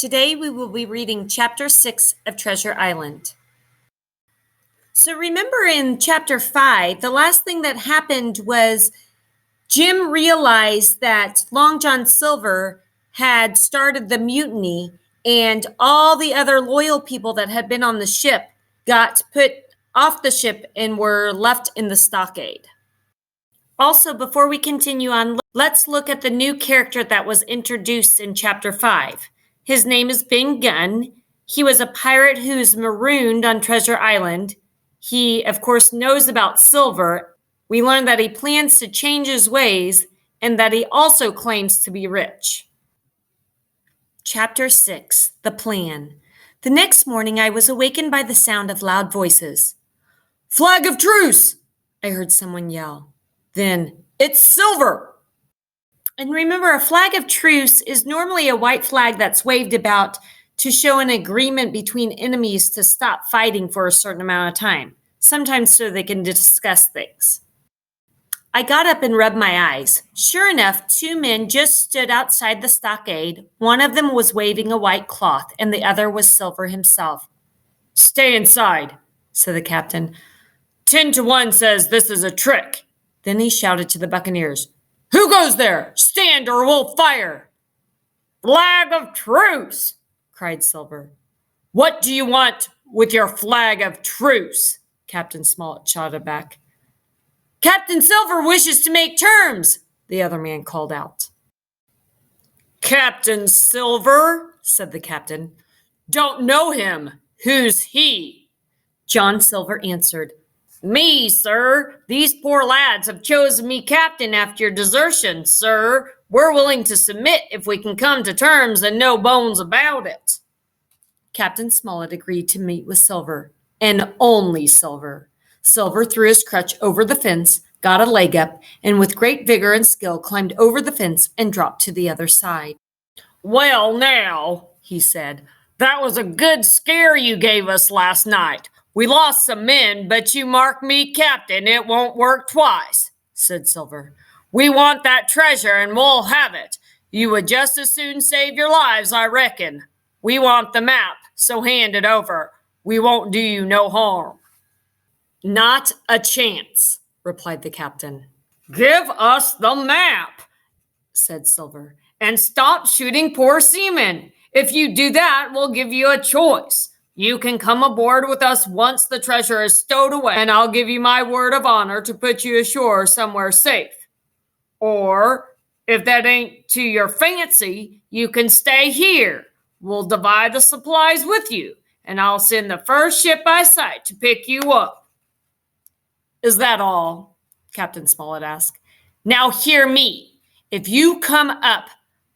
Today we will be reading Chapter 6 of Treasure Island. So remember in Chapter 5, the last thing that happened was Jim realized that Long John Silver had started the mutiny, and all the other loyal people that had been on the ship got put off the ship and were left in the stockade. Also, before we continue on, let's look at the new character that was introduced in Chapter 5. His name is Ben Gunn. He was a pirate who's marooned on Treasure Island. He, of course, knows about Silver. We learn that he plans to change his ways and that he also claims to be rich. Chapter 6, The Plan. The next morning, I was awakened by the sound of loud voices. "Flag of truce!" I heard someone yell. Then, "It's Silver!" And remember, a flag of truce is normally a white flag that's waved about to show an agreement between enemies to stop fighting for a certain amount of time, sometimes so they can discuss things. I got up and rubbed my eyes. Sure enough, two men just stood outside the stockade. One of them was waving a white cloth, and the other was Silver himself. "Stay inside," said the captain. 10-1 says this is a trick." Then he shouted to the buccaneers, "Who goes there? Stand or we'll fire." "Flag of truce," cried Silver. "What do you want with your flag of truce?" Captain Smollett shouted back. "Captain Silver wishes to make terms," the other man called out. "Captain Silver," said the captain. "Don't know him. Who's he?" John Silver answered, "Me, sir. These poor lads have chosen me captain after your desertion, sir. We're willing to submit if we can come to terms and no bones about it." Captain Smollett agreed to meet with Silver, and only Silver. Silver threw his crutch over the fence, got a leg up, and with great vigor and skill climbed over the fence and dropped to the other side. "Well, now," he said, "that was a good scare you gave us last night. We lost some men, but you mark me captain, it won't work twice," said Silver. "We want that treasure and we'll have it. You would just as soon save your lives, I reckon. We want the map, so hand it over. We won't do you no harm." "Not a chance," replied the captain. "Give us the map," said Silver, "and stop shooting poor seamen. If you do that, we'll give you a choice. You can come aboard with us once the treasure is stowed away, and I'll give you my word of honor to put you ashore somewhere safe. Or, if that ain't to your fancy, you can stay here. We'll divide the supplies with you, and I'll send the first ship I sight to pick you up." "Is that all?" Captain Smollett asked. "Now hear me. If you come up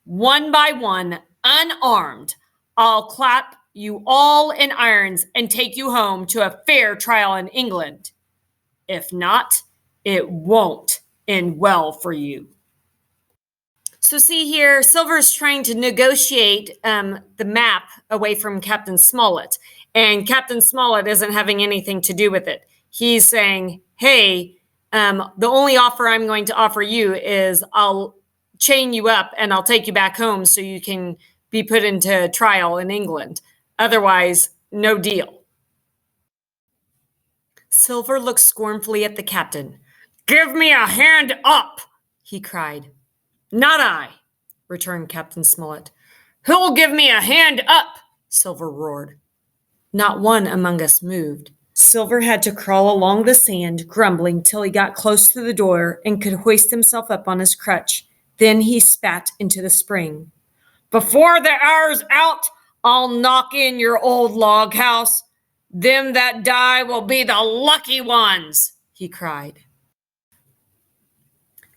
one by one, unarmed, I'll clap you all in irons and take you home to a fair trial in England. If not, it won't end well for you." So see here, Silver's trying to negotiate the map away from Captain Smollett, and Captain Smollett isn't having anything to do with it. He's saying, "Hey, the only offer I'm going to offer you is I'll chain you up and I'll take you back home so you can be put into trial in England. Otherwise, no deal." Silver looked scornfully at the captain. "Give me a hand up," he cried. "Not I," returned Captain Smollett. "Who'll give me a hand up?" Silver roared. Not one among us moved. Silver had to crawl along the sand, grumbling, till he got close to the door and could hoist himself up on his crutch. Then he spat into the spring. "Before the hour's out, I'll knock in your old log house. Them that die will be the lucky ones," he cried.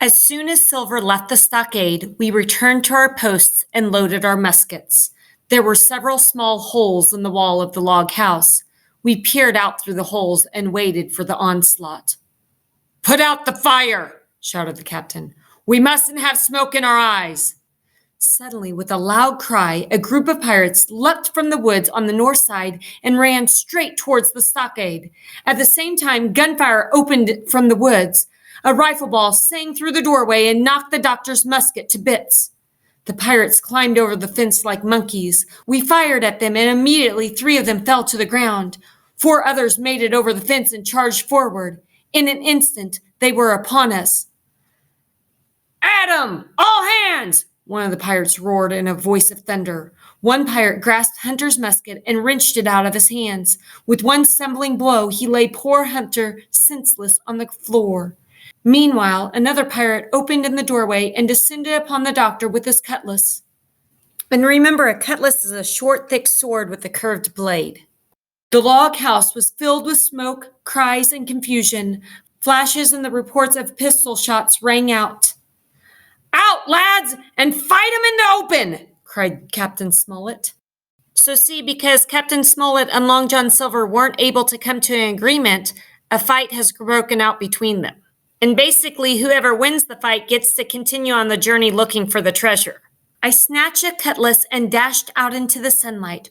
As soon as Silver left the stockade, we returned to our posts and loaded our muskets. There were several small holes in the wall of the log house. We peered out through the holes and waited for the onslaught. "Put out the fire," shouted the captain. "We mustn't have smoke in our eyes." Suddenly, with a loud cry, a group of pirates leapt from the woods on the north side and ran straight towards the stockade. At the same time, gunfire opened from the woods. A rifle ball sang through the doorway and knocked the doctor's musket to bits. The pirates climbed over the fence like monkeys. We fired at them, and immediately 3 of them fell to the ground. 4 others made it over the fence and charged forward. In an instant, they were upon us. "At 'em! All hands!" one of the pirates roared in a voice of thunder. One pirate grasped Hunter's musket and wrenched it out of his hands. With one stumbling blow, he laid poor Hunter senseless on the floor. Meanwhile, another pirate opened in the doorway and descended upon the doctor with his cutlass. And remember, a cutlass is a short, thick sword with a curved blade. The log house was filled with smoke, cries, and confusion. Flashes and the reports of pistol shots rang out. "Out, lads, and fight 'em in the open!" cried Captain Smollett. So see, because Captain Smollett and Long John Silver weren't able to come to an agreement, a fight has broken out between them. And basically, whoever wins the fight gets to continue on the journey looking for the treasure. I snatched a cutlass and dashed out into the sunlight.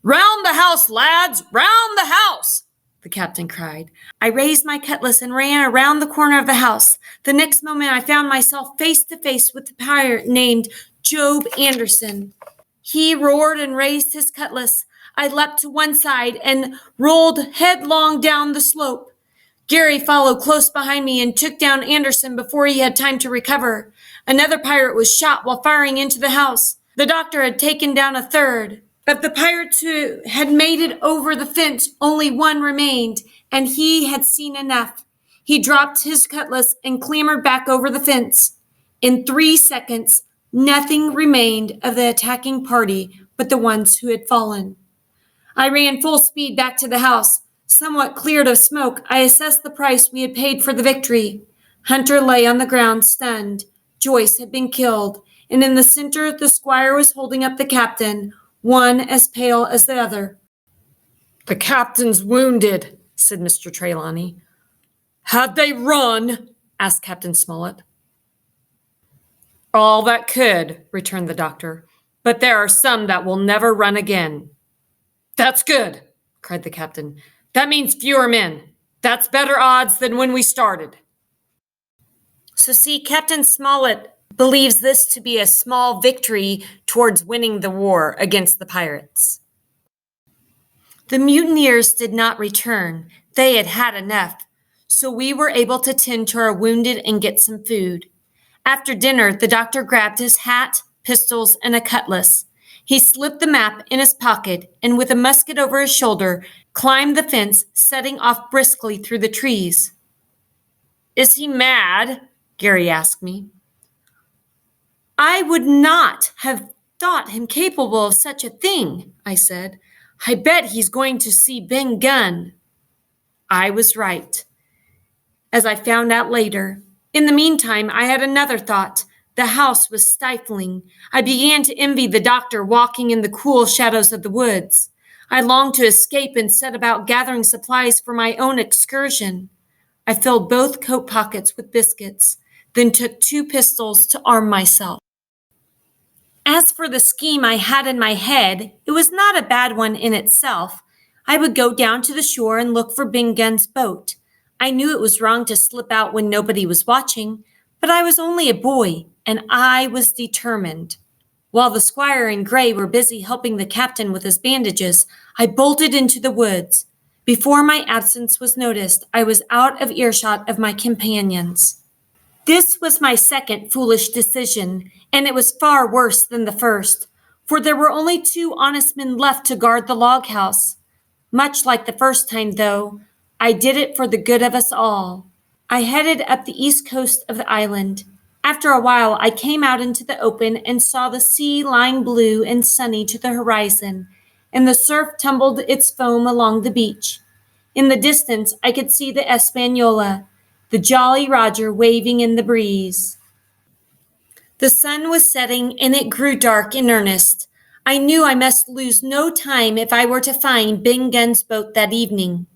"Round the house, lads! Round the house!" the captain cried. I raised my cutlass and ran around the corner of the house. The next moment, I found myself face to face with the pirate named Job Anderson. He roared and raised his cutlass. I leapt to one side and rolled headlong down the slope. Gary followed close behind me and took down Anderson before he had time to recover. Another pirate was shot while firing into the house. The doctor had taken down a third. Of the pirates who had made it over the fence, only one remained, and he had seen enough. He dropped his cutlass and clambered back over the fence. In 3 seconds, nothing remained of the attacking party but the ones who had fallen. I ran full speed back to the house. Somewhat cleared of smoke, I assessed the price we had paid for the victory. Hunter lay on the ground, stunned. Joyce had been killed, and in the center the squire was holding up the captain, one as pale as the other. "The captain's wounded," said Mr. Trelawney. "Had they run?" asked Captain Smollett. "All that could," returned the doctor, "but there are some that will never run again." "That's good," cried the captain. "That means fewer men. That's better odds than when we started." So see, Captain Smollett believes this to be a small victory towards winning the war against the pirates. The mutineers did not return. They had had enough. So we were able to tend to our wounded and get some food. After dinner, the doctor grabbed his hat, pistols, and a cutlass. He slipped the map in his pocket and with a musket over his shoulder, climbed the fence, setting off briskly through the trees. "Is he mad?" Gary asked me. "I would not have thought him capable of such a thing," I said. "I bet he's going to see Ben Gunn." I was right, as I found out later. In the meantime, I had another thought. The house was stifling. I began to envy the doctor walking in the cool shadows of the woods. I longed to escape and set about gathering supplies for my own excursion. I filled both coat pockets with biscuits, then took 2 pistols to arm myself. As for the scheme I had in my head, it was not a bad one in itself. I would go down to the shore and look for Ben Gunn's boat. I knew it was wrong to slip out when nobody was watching, but I was only a boy, and I was determined. While the squire and Gray were busy helping the captain with his bandages, I bolted into the woods. Before my absence was noticed, I was out of earshot of my companions. This was my second foolish decision, and it was far worse than the first, for there were only 2 honest men left to guard the log house. Much like the first time, though, I did it for the good of us all. I headed up the east coast of the island. After a while, I came out into the open and saw the sea lying blue and sunny to the horizon, and the surf tumbled its foam along the beach. In the distance, I could see the Espanola, the Jolly Roger waving in the breeze. The sun was setting, and it grew dark in earnest. I knew I must lose no time if I were to find Ben Gunn's boat that evening.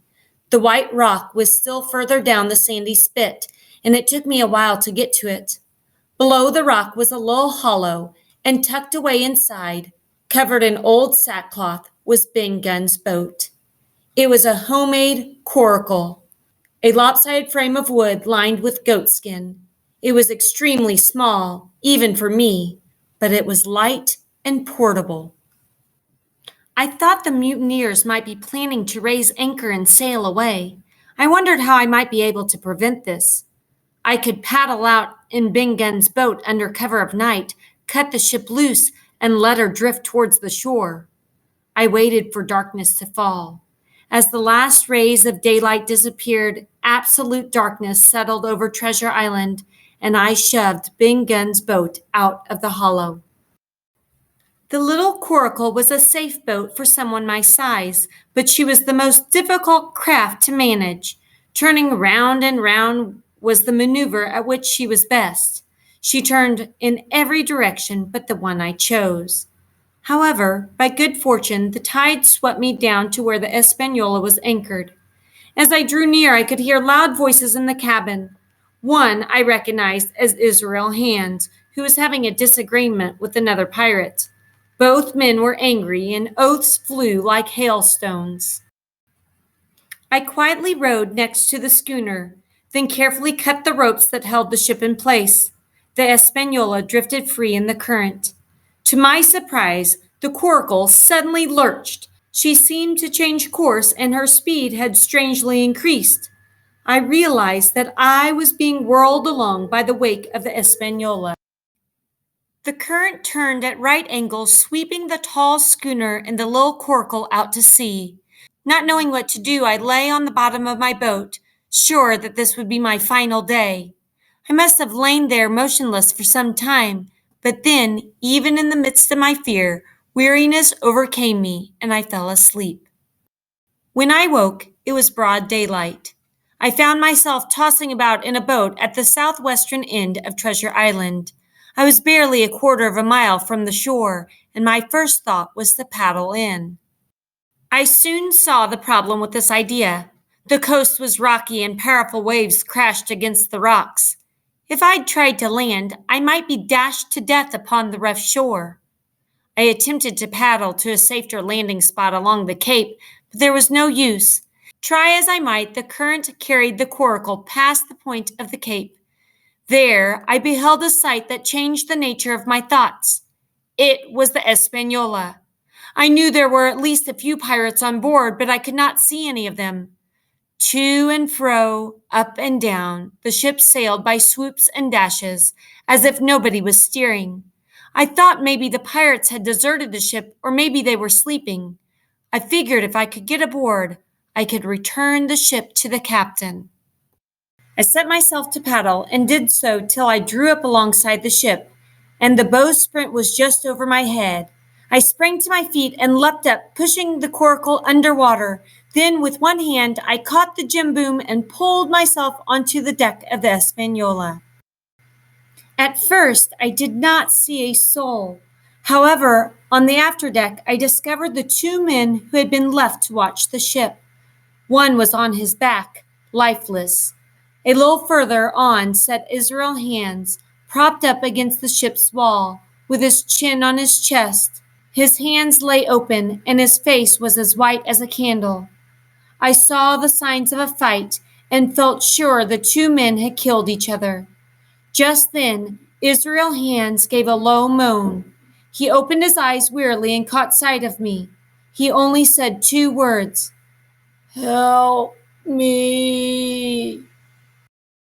The white rock was still further down the sandy spit, and it took me a while to get to it. Below the rock was a little hollow, and tucked away inside, covered in old sackcloth, was Ben Gunn's boat. It was a homemade coracle, a lopsided frame of wood lined with goatskin. It was extremely small, even for me, but it was light and portable. I thought the mutineers might be planning to raise anchor and sail away. I wondered how I might be able to prevent this. I could paddle out in Bingun's boat under cover of night, cut the ship loose, and let her drift towards the shore. I waited for darkness to fall. As the last rays of daylight disappeared, absolute darkness settled over Treasure Island, and I shoved Bingun's boat out of the hollow. The little coracle was a safe boat for someone my size, but she was the most difficult craft to manage. Turning round and round was the maneuver at which she was best. She turned in every direction but the one I chose. However, by good fortune, the tide swept me down to where the Espanola was anchored. As I drew near, I could hear loud voices in the cabin. One I recognized as Israel Hands, who was having a disagreement with another pirate. Both men were angry, and oaths flew like hailstones. I quietly rowed next to the schooner, then carefully cut the ropes that held the ship in place. The Espanola drifted free in the current. To my surprise, the coracle suddenly lurched. She seemed to change course, and her speed had strangely increased. I realized that I was being whirled along by the wake of the Espanola. The current turned at right angles, sweeping the tall schooner and the little coracle out to sea. Not knowing what to do, I lay on the bottom of my boat, sure that this would be my final day. I must have lain there motionless for some time, but then, even in the midst of my fear, weariness overcame me, and I fell asleep. When I woke, it was broad daylight. I found myself tossing about in a boat at the southwestern end of Treasure Island. I was barely a quarter of a mile from the shore, and my first thought was to paddle in. I soon saw the problem with this idea. The coast was rocky and powerful waves crashed against the rocks. If I'd tried to land, I might be dashed to death upon the rough shore. I attempted to paddle to a safer landing spot along the cape, but there was no use. Try as I might, the current carried the coracle past the point of the cape. There, I beheld a sight that changed the nature of my thoughts. It was the Espanola. I knew there were at least a few pirates on board, but I could not see any of them. To and fro, up and down, the ship sailed by swoops and dashes, as if nobody was steering. I thought maybe the pirates had deserted the ship, or maybe they were sleeping. I figured if I could get aboard, I could return the ship to the captain. I set myself to paddle and did so till I drew up alongside the ship, and the bowsprit was just over my head. I sprang to my feet and leapt up, pushing the coracle underwater. Then, with one hand, I caught the jimboom and pulled myself onto the deck of the Espanola. At first, I did not see a soul. However, on the afterdeck, I discovered the two men who had been left to watch the ship. One was on his back, lifeless. A little further on sat Israel Hands, propped up against the ship's wall, with his chin on his chest. His hands lay open, and his face was as white as a candle. I saw the signs of a fight and felt sure the two men had killed each other. Just then, Israel Hands gave a low moan. He opened his eyes wearily and caught sight of me. He only said two words, "Help me."